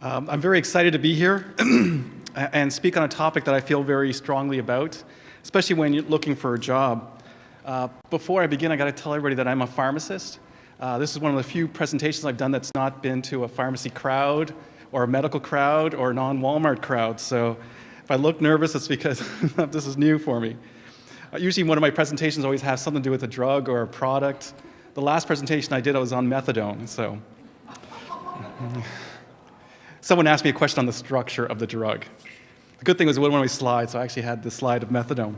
I'm very excited to be here and speak on a topic that I feel very strongly about, especially when you're looking for a job. Before I begin, I got to tell everybody that I'm a pharmacist. This is one of the few presentations I've done that's not been to a pharmacy crowd or a medical crowd or a non-Wal-mart crowd. So if I look nervous, it's because this is new for me. Usually one of my presentations always has something to do with a drug or a product. The last presentation I did, I was on methadone, so. Someone asked me a question on the structure of the drug. The good thing was it wasn't one of my slides, so I actually had the slide of methadone.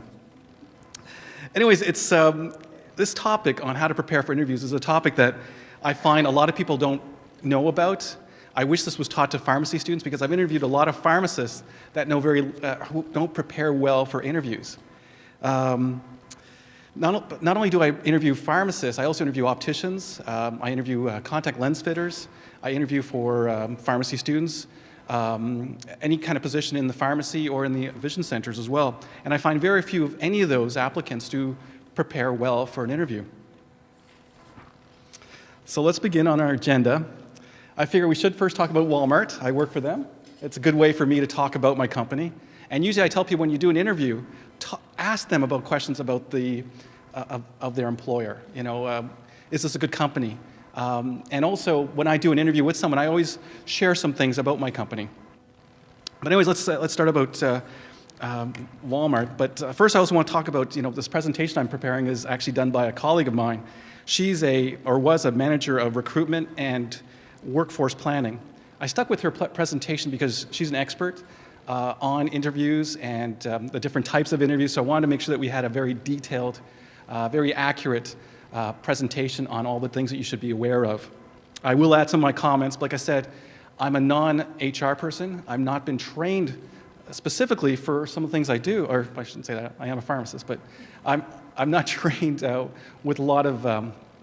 Anyways, it's this topic on how to prepare for interviews is a topic that I find a lot of people don't know about. I wish this was taught to pharmacy students because I've interviewed a lot of pharmacists that know who don't prepare well for interviews. Not only do I interview pharmacists, I also interview opticians, I interview contact lens fitters, I interview for pharmacy students, any kind of position in the pharmacy or in the vision centers as well. And I find very few of any of those applicants do prepare well for an interview. So let's begin on our agenda. I figure we should first talk about Wal-mart. I work for them. It's a good way for me to talk about my company. And usually I tell people when you do an interview, ask them about questions about of their employer. You know, is this a good company? And also, when I do an interview with someone, I always share some things about my company. But anyways, let's start about Wal-mart. But first, I also want to talk about, this presentation I'm preparing is actually done by a colleague of mine. She's was a manager of recruitment and workforce planning. I stuck with her presentation because she's an expert on interviews and the different types of interviews. So I wanted to make sure that we had a very detailed, very accurate presentation on all the things that you should be aware of. I will add some of my comments. Like I said, I'm a non-HR person. I've not been trained specifically for some of the things I do, or I shouldn't say that, I am a pharmacist, but I'm not trained with a lot of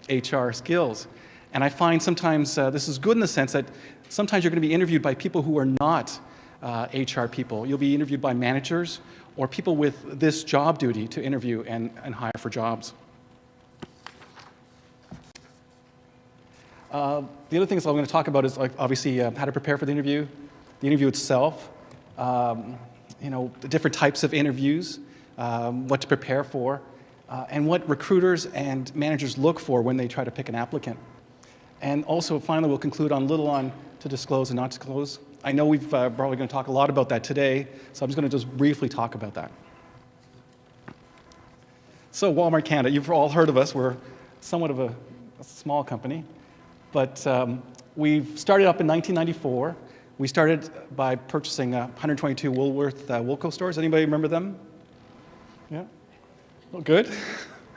HR skills. And I find sometimes this is good in the sense that sometimes you're going to be interviewed by people who are not HR people. You'll be interviewed by managers or people with this job duty to interview and hire for jobs. The other things I'm going to talk about is obviously how to prepare for the interview itself, the different types of interviews, what to prepare for, and what recruiters and managers look for when they try to pick an applicant. And also, finally, we'll conclude on a little on to disclose and not disclose. I know we've probably going to talk a lot about that today, so I'm just going to just briefly talk about that. So Wal-mart Canada, you've all heard of us. We're somewhat of a small company, but we've started up in 1994. We started by purchasing 122 Woolworth Woolco stores. Anybody remember them? Yeah? Oh, good.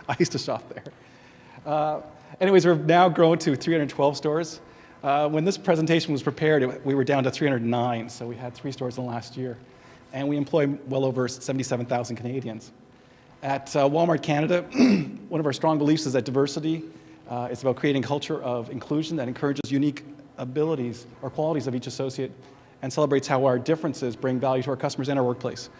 I used to shop there. Anyways, we've now grown to 312 stores. When this presentation was prepared, we were down to 309, so we had 3 stores in the last year. And we employ well over 77,000 Canadians. At Wal-mart Canada, one of our strong beliefs is that diversity is about creating a culture of inclusion that encourages unique abilities or qualities of each associate and celebrates how our differences bring value to our customers and our workplace.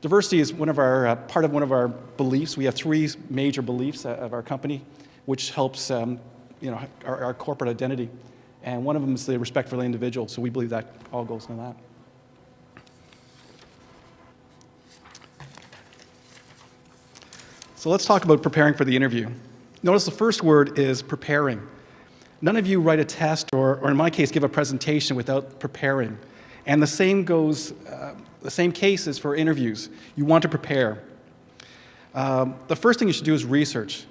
Diversity is part of one of our beliefs. We have 3 major beliefs of our company, which helps our corporate identity. And one of them is the respect for the individual, so we believe that all goes into that. So let's talk about preparing for the interview. Notice the first word is preparing. None of you write a test or in my case, give a presentation without preparing. And the same case is for interviews. You want to prepare. The first thing you should do is research.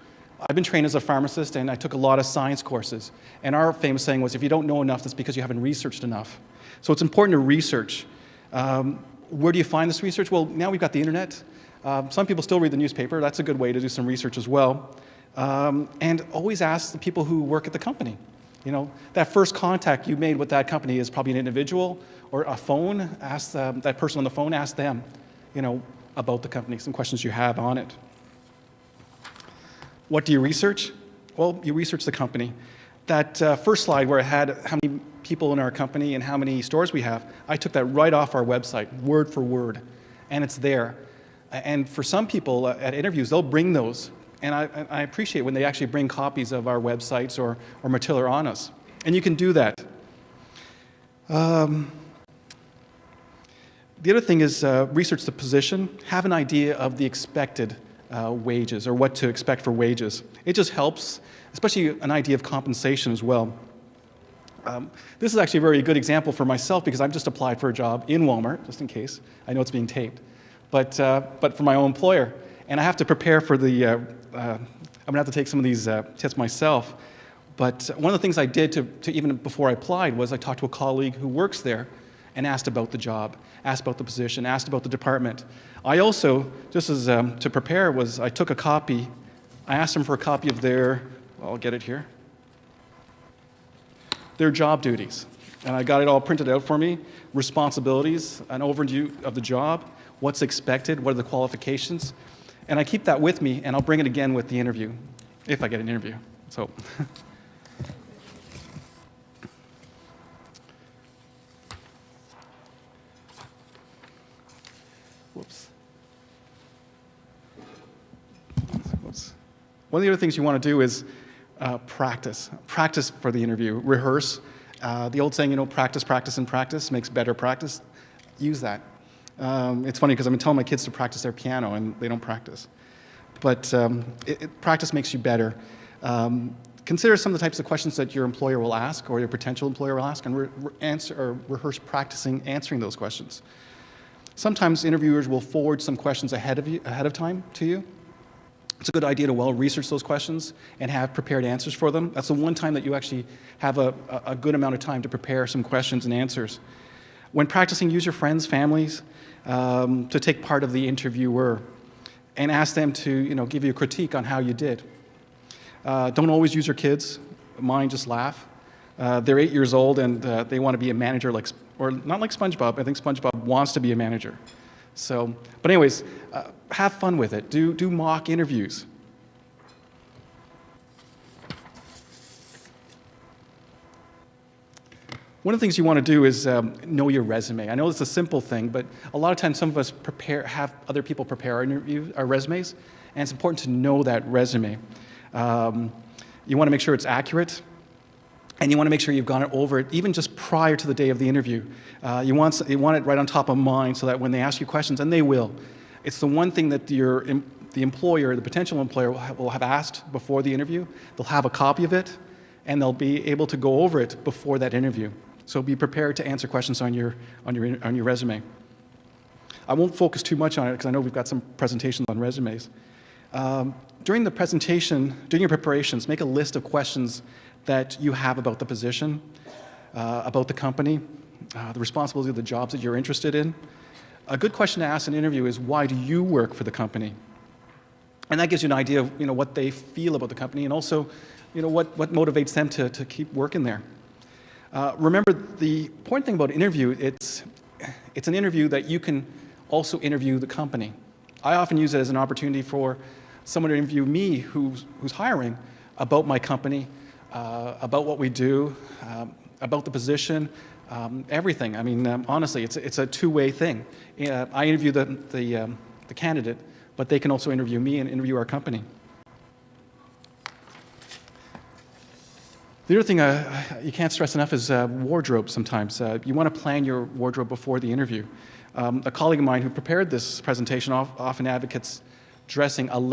I've been trained as a pharmacist, and I took a lot of science courses. And our famous saying was, if you don't know enough, that's because you haven't researched enough. So it's important to research. Where do you find this research? Well, now we've got the internet. Some people still read the newspaper. That's a good way to do some research as well. And always ask the people who work at the company. That first contact you made with that company is probably an individual or a phone. Ask that person on the phone, ask them, about the company, some questions you have on it. What do you research? Well, you research the company. That first slide where it had how many people in our company and how many stores we have, I took that right off our website, word for word, and it's there. And for some people at interviews, they'll bring those. And I appreciate when they actually bring copies of our websites or material on us. And you can do that. The other thing is research the position, have an idea of the expected wages or what to expect for wages. It just helps, especially an idea of compensation as well. This is actually a very good example for myself because I've just applied for a job in Walmart, just in case. I know it's being taped, but for my own employer. And I have to prepare for the, I'm going to have to take some of these tests myself. But one of the things I did to even before I applied was I talked to a colleague who works there and asked about the job, asked about the position, asked about the department. I also, just as to prepare, I took a copy. I asked them for a copy of their, I'll get it here, their job duties. And I got it all printed out for me, responsibilities, an overview of the job, what's expected, what are the qualifications. And I keep that with me, and I'll bring it again with the interview, if I get an interview. So. Whoops. One of the other things you want to do is practice. Practice for the interview. Rehearse. The old saying, practice, practice, and practice makes better practice. Use that. It's funny because I've been telling my kids to practice their piano, and they don't practice. But practice makes you better. Consider some of the types of questions that your employer will ask or your potential employer will ask, and rehearse practicing answering those questions. Sometimes interviewers will forward some questions ahead of time to you. It's a good idea to well research those questions and have prepared answers for them. That's the one time that you actually have a good amount of time to prepare some questions and answers. When practicing, use your friends, families to take part of the interviewer and ask them to give you a critique on how you did. Don't always use your kids. Mine just laugh. They're 8 years old and they want to be a manager or not like SpongeBob. I think SpongeBob wants to be a manager. So, but anyways, have fun with it. Do mock interviews. One of the things you want to do is know your resume. I know it's a simple thing, but a lot of times some of us have other people prepare our resumes, and it's important to know that resume. You want to make sure it's accurate, and you want to make sure you've gone over it even just prior to the day of the interview. You want it right on top of mind so that when they ask you questions, and they will, it's the one thing that the employer, the potential employer, will have asked before the interview. They'll have a copy of it, and they'll be able to go over it before that interview. So be prepared to answer questions on your resume. I won't focus too much on it because I know we've got some presentations on resumes. During the presentation, during your preparations, make a list of questions that you have about the position, about the company, the responsibility of the jobs that you're interested in. A good question to ask in an interview is, why do you work for the company? And that gives you an idea of what they feel about the company, and also what motivates them to keep working there. Remember, the important thing about an interview, it's an interview that you can also interview the company. I often use it as an opportunity for someone to interview me who's hiring about my company, about what we do, about the position, everything. I mean, honestly, it's a two-way thing. I interview the candidate, but they can also interview me and interview our company. The other thing you can't stress enough is wardrobe sometimes. You want to plan your wardrobe before the interview. A colleague of mine who prepared this presentation often advocates dressing one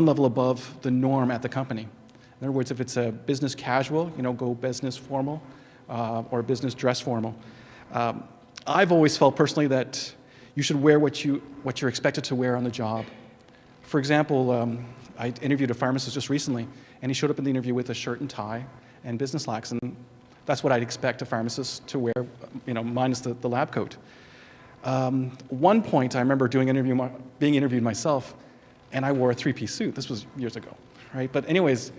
level above the norm at the company. In other words, if it's a business casual, go business formal or business dress formal. I've always felt personally that you should wear what you're expected to wear on the job. For example, I interviewed a pharmacist just recently, and he showed up in the interview with a shirt and tie and business slacks, and that's what I'd expect a pharmacist to wear, minus the lab coat. One point, I remember being interviewed myself, and I wore a three-piece suit. This was years ago, right? But anyways,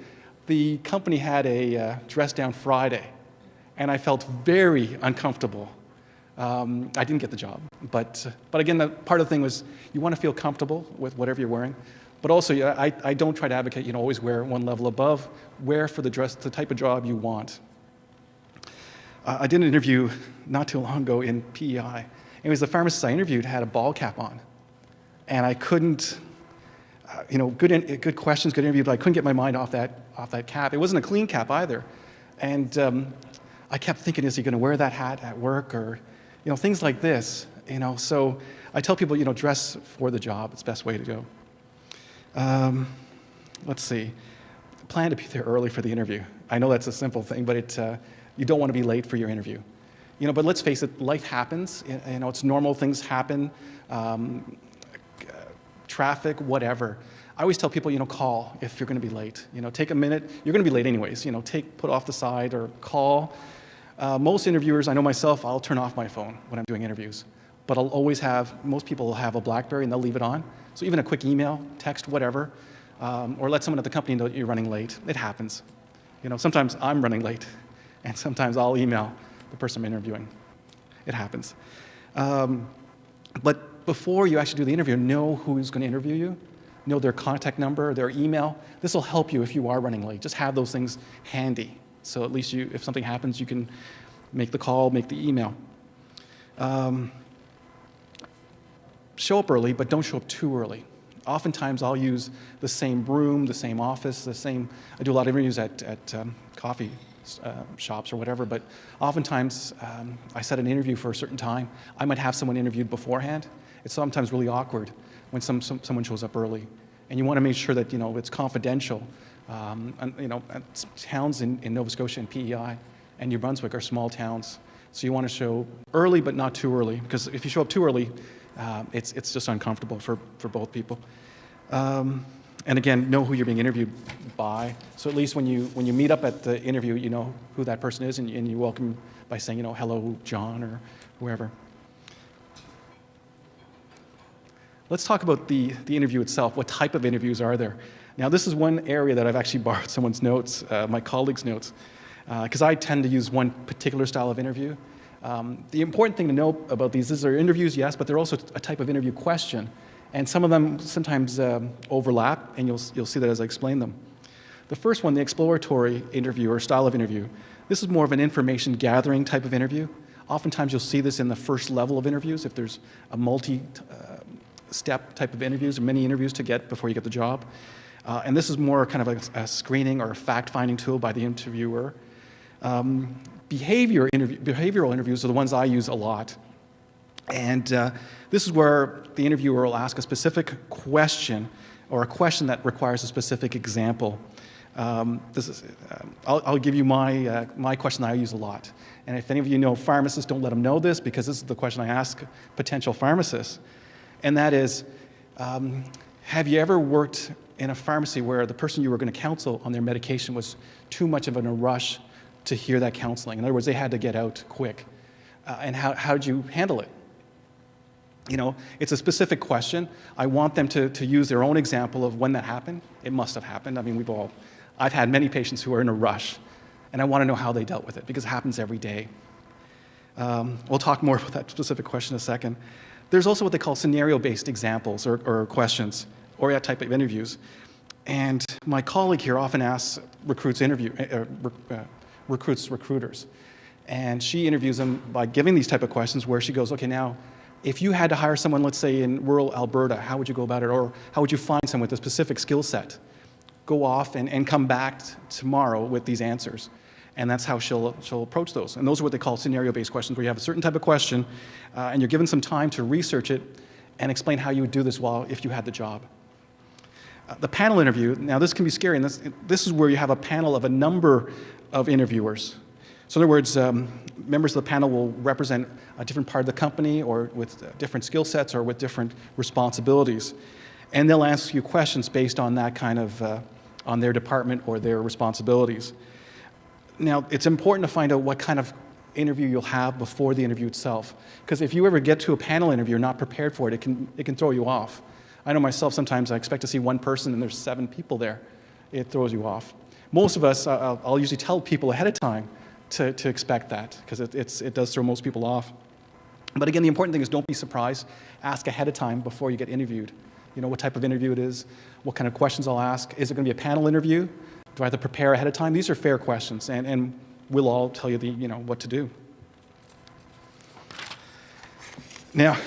the company had a dress-down Friday, and I felt very uncomfortable. I didn't get the job, but again, part of the thing was you want to feel comfortable with whatever you're wearing. But also, I don't try to advocate, always wear one level above. Wear for the type of job you want. I did an interview not too long ago in PEI. Anyways, the pharmacist I interviewed had a ball cap on. And I couldn't, good questions, good interview, but I couldn't get my mind off that cap. It wasn't a clean cap either. And I kept thinking, is he going to wear that hat at work? Or, things like this. So I tell people, dress for the job. It's the best way to go. Let's see. Plan to be there early for the interview. I know that's a simple thing, but you don't want to be late for your interview. But let's face it, life happens. It's normal, things happen. Traffic, whatever. I always tell people, call if you're going to be late. Take a minute. You're going to be late anyways. Put off the side or call. Most interviewers, I know myself, I'll turn off my phone when I'm doing interviews. But I'll always most people will have a BlackBerry and they'll leave it on. So even a quick email, text, whatever, or let someone at the company know that you're running late. It happens. Sometimes I'm running late, and sometimes I'll email the person I'm interviewing. It happens. But before you actually do the interview, know who's going to interview you, know their contact number, their email. This will help you if you are running late. Just have those things handy. So at least if something happens, you can make the call, make the email. Show up early, but don't show up too early. Oftentimes, I'll use the same room, the same office, I do a lot of interviews at coffee shops or whatever, but oftentimes I set an interview for a certain time. I might have someone interviewed beforehand. It's sometimes really awkward when someone shows up early. And you want to make sure that, it's confidential. Towns in Nova Scotia and PEI and New Brunswick are small towns. So you want to show early, but not too early, because if you show up too early, it's just uncomfortable for both people. And again, know who you're being interviewed by. So at least when you meet up at the interview, you know who that person is, and you welcome by saying, hello, John, or whoever. Let's talk about the interview itself. What type of interviews are there? Now, this is one area that I've actually borrowed someone's notes, my colleague's notes, because I tend to use one particular style of interview. The important thing to know about these are interviews, yes, but they're also a type of interview question. And some of them sometimes overlap, and you'll see that as I explain them. The first one, the exploratory interview or style of interview, this is more of an information gathering type of interview. Oftentimes you'll see this in the first level of interviews if there's a multi-step type of interviews or many interviews to get before you get the job. And this is more kind of a screening or a fact-finding tool by the interviewer. Behavioral interviews are the ones I use a lot. And this is where the interviewer will ask a specific question or a question that requires a specific example. I'll give you my question that I use a lot. And if any of you know pharmacists, don't let them know this, because this is the question I ask potential pharmacists. And that is, have you ever worked in a pharmacy where the person you were going to counsel on their medication was too much of in a rush to hear that counseling? In other words, they had to get out quick. And how did you handle it? It's a specific question. I want them to use their own example of when that happened. It must have happened. I mean, I've had many patients who are in a rush, and I want to know how they dealt with it, because it happens every day. We'll talk more about that specific question in a second. There's also what they call scenario-based examples or questions, or that type of interviews. And my colleague here often asks recruiters. And she interviews them by giving these type of questions where she goes, okay, now, if you had to hire someone, let's say in rural Alberta, how would you go about it? Or how would you find someone with a specific skill set? Go off and come back tomorrow with these answers. And that's how she'll approach those. And those are what they call scenario-based questions, where you have a certain type of question, and you're given some time to research it and explain how you would do this if you had the job. The panel interview, now this can be scary, and this is where you have a panel of a number of interviewers. So in other words, members of the panel will represent a different part of the company, or with different skill sets, or with different responsibilities. And they'll ask you questions based on that kind of, on their department or their responsibilities. Now, it's important to find out what kind of interview you'll have before the interview itself. Because if you ever get to a panel interview, you're not prepared for it, it can throw you off. I know myself, sometimes I expect to see one person and there's 7 people there. It throws you off. Most of us, I'll usually tell people ahead of time to expect that, because it does throw most people off. But again, the important thing is don't be surprised. Ask ahead of time before you get interviewed. What type of interview it is, what kind of questions I'll ask. Is it going to be a panel interview? Do I have to prepare ahead of time? These are fair questions, and we'll all tell you what to do. Now,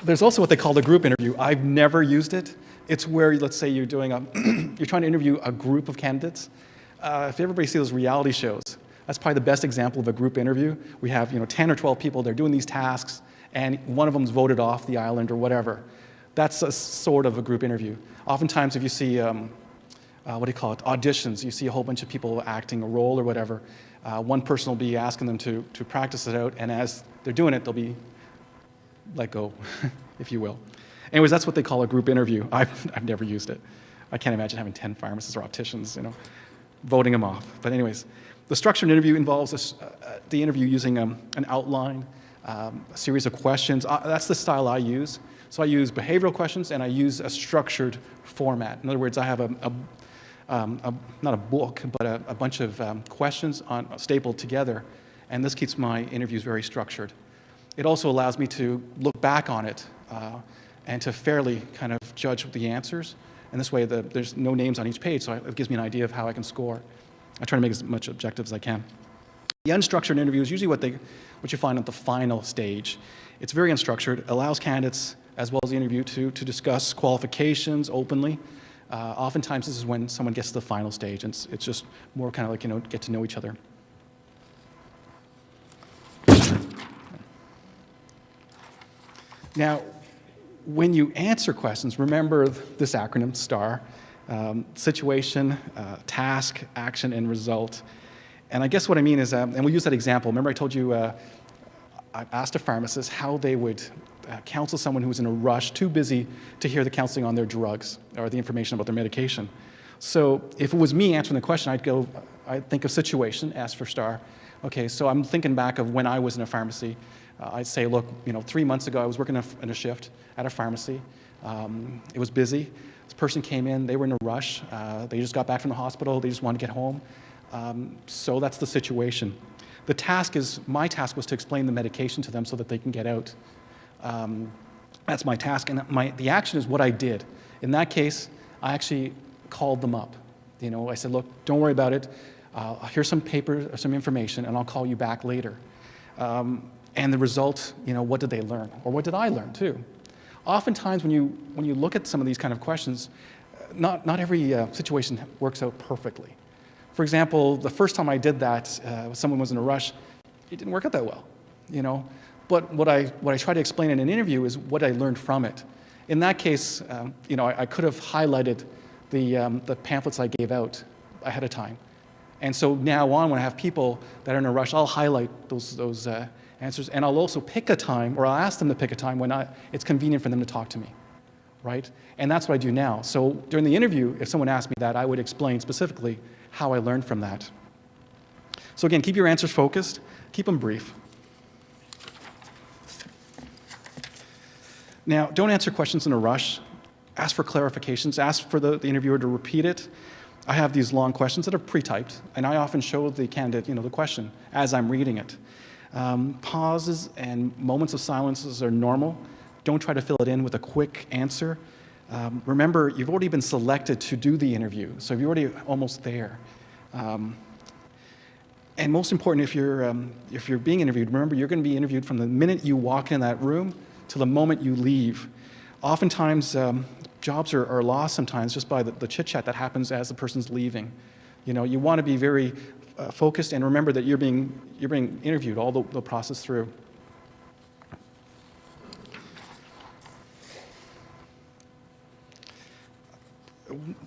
there's also what they call the group interview. I've never used it. It's where, let's say you're doing you're trying to interview a group of candidates. If everybody sees those reality shows, that's probably the best example of a group interview. We have 10 or 12 people, they're doing these tasks, and one of them's voted off the island or whatever. That's a sort of a group interview. Oftentimes, if you see, auditions, you see a whole bunch of people acting a role or whatever. One person will be asking them to practice it out, and as they're doing it, they'll be let go, if you will. Anyways, that's what they call a group interview. I've never used it. I can't imagine having 10 pharmacists or opticians, voting them off. But anyways, the structured interview involves the interview using an outline, a series of questions. That's the style I use. So I use behavioral questions, and I use a structured format. In other words, I have not a book, but a bunch of questions stapled together, and this keeps my interviews very structured. It also allows me to look back on it and to fairly kind of judge the answers. And this way, there's no names on each page, so it gives me an idea of how I can score. I try to make as much objective as I can. The unstructured interview is usually what you find at the final stage. It's very unstructured, allows candidates, as well as the interview, to discuss qualifications openly. Oftentimes, this is when someone gets to the final stage, and it's just more kind of like, get to know each other. Now, when you answer questions, remember this acronym, STAR, situation, task, action, and result. And I guess what I mean is, and we'll use that example. Remember I told you I asked a pharmacist how they would counsel someone who's in a rush, too busy to hear the counseling on their drugs or the information about their medication. So if it was me answering the question, I'd think of situation, ask for STAR. Okay, so I'm thinking back of when I was in a pharmacy. I'd say, look, 3 months ago, I was working in a shift at a pharmacy. It was busy. This person came in, they were in a rush. They just got back from the hospital, they just wanted to get home. So that's the situation. My task was to explain the medication to them so that they can get out. That's my task, and the action is what I did. In that case, I actually called them up. I said, look, don't worry about it. Here's some paper or some information, and I'll call you back later. And the result, what did they learn? Or what did I learn, too? Oftentimes, when you look at some of these kind of questions, not every situation works out perfectly. For example, the first time I did that, someone was in a rush, it didn't work out that well, But what I try to explain in an interview is what I learned from it. In that case, I could have highlighted the pamphlets I gave out ahead of time. And so now on, when I have people that are in a rush, I'll highlight those answers, and I'll also pick a time, or I'll ask them to pick a time when it's convenient for them to talk to me, right? And that's what I do now. So during the interview, if someone asked me that, I would explain specifically how I learned from that. So again, keep your answers focused, keep them brief. Now, don't answer questions in a rush. Ask for clarifications. Ask for the interviewer to repeat it. I have these long questions that are pre-typed, and I often show the candidate, the question as I'm reading it. Pauses and moments of silences are normal. Don't try to fill it in with a quick answer. Remember, you've already been selected to do the interview, so you're already almost there. And most important, if you're being interviewed, remember you're going to be interviewed from the minute you walk in that room to the moment you leave. Oftentimes, jobs are lost sometimes just by the chit-chat that happens as the person's leaving. You want to be very focused and remember that you're being interviewed all the process through.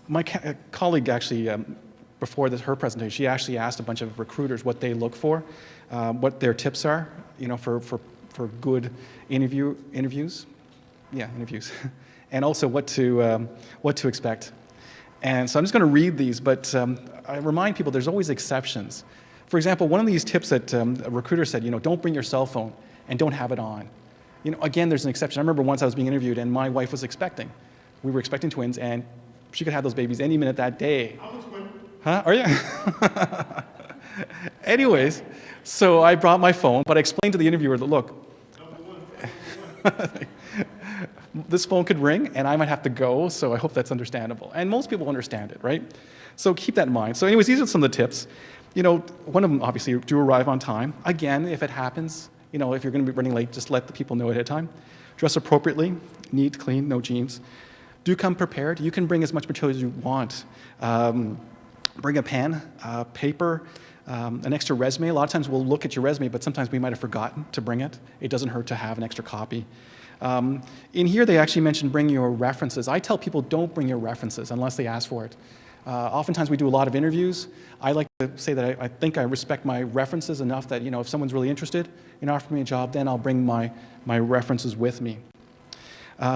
My colleague actually, before her presentation, she actually asked a bunch of recruiters what they look for, what their tips are, for good interviews. Yeah, interviews. And also what to expect. And so I'm just going to read these, but I remind people there's always exceptions. For example, one of these tips that a recruiter said, don't bring your cell phone and don't have it on. Again, there's an exception. I remember once I was being interviewed and my wife was expecting. We were expecting twins, and she could have those babies any minute that day. I'm a twin. Huh? Are you? Anyways, so I brought my phone, but I explained to the interviewer that, look, this phone could ring, and I might have to go, so I hope that's understandable. And most people understand it, right? So keep that in mind. So anyways, these are some of the tips. One of them, obviously, do arrive on time. Again, if it happens, if you're going to be running late, just let the people know ahead of time. Dress appropriately, neat, clean, no jeans. Do come prepared. You can bring as much material as you want. Bring a pen, paper, An extra resume. A lot of times we'll look at your resume, but sometimes we might have forgotten to bring it. It doesn't hurt to have an extra copy. In here, they actually mentioned bring your references. I tell people don't bring your references unless they ask for it. Oftentimes we do a lot of interviews. I like to say that I think I respect my references enough that, if someone's really interested in offering me a job, then I'll bring my references with me.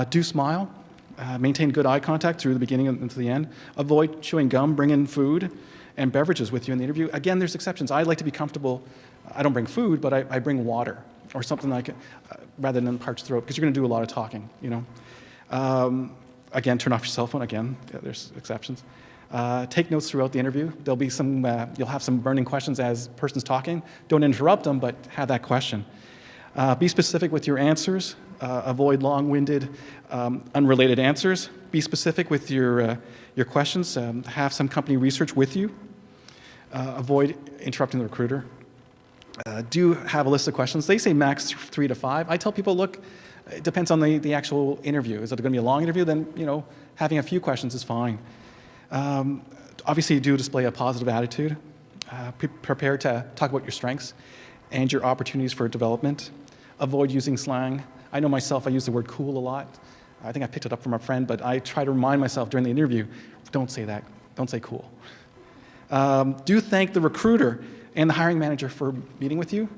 Do smile. Maintain good eye contact through the beginning and to the end. Avoid chewing gum. Bring in food and beverages with you in the interview. Again, there's exceptions. I like to be comfortable. I don't bring food, but I bring water or something like it, rather than parched throat, because you're going to do a lot of talking, Again, turn off your cell phone. Again, there's exceptions. Take notes throughout the interview. There'll be some, you'll have some burning questions as the person's talking. Don't interrupt them, but have that question. Be specific with your answers. Avoid long-winded, unrelated answers. Be specific with your questions. Have some company research with you. Avoid interrupting the recruiter. Do have a list of questions. They say max 3 to 5. I tell people, look, it depends on the actual interview. Is it going to be a long interview? Then, having a few questions is fine. Obviously, do display a positive attitude. Prepare to talk about your strengths and your opportunities for development. Avoid using slang. I know myself, I use the word cool a lot. I think I picked it up from a friend, but I try to remind myself during the interview, don't say that. Don't say cool. Do thank the recruiter and the hiring manager for meeting with you.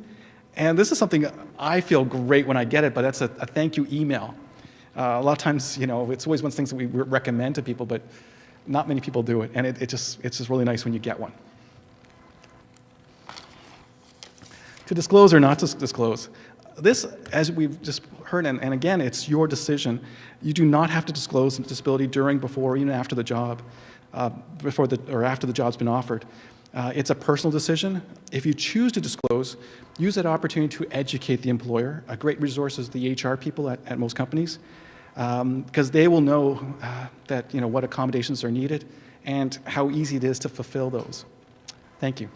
And this is something I feel great when I get it, but that's a thank you email. A lot of times, it's always one of the things that we recommend to people, but not many people do it. And it's just really nice when you get one. To disclose or not to disclose. This, as we've just heard, and again, it's your decision. You do not have to disclose disability during, before, or even after the job, or after the job's been offered. It's a personal decision. If you choose to disclose, use that opportunity to educate the employer. A great resource is the HR people at most companies, because they will know that what accommodations are needed and how easy it is to fulfill those. Thank you.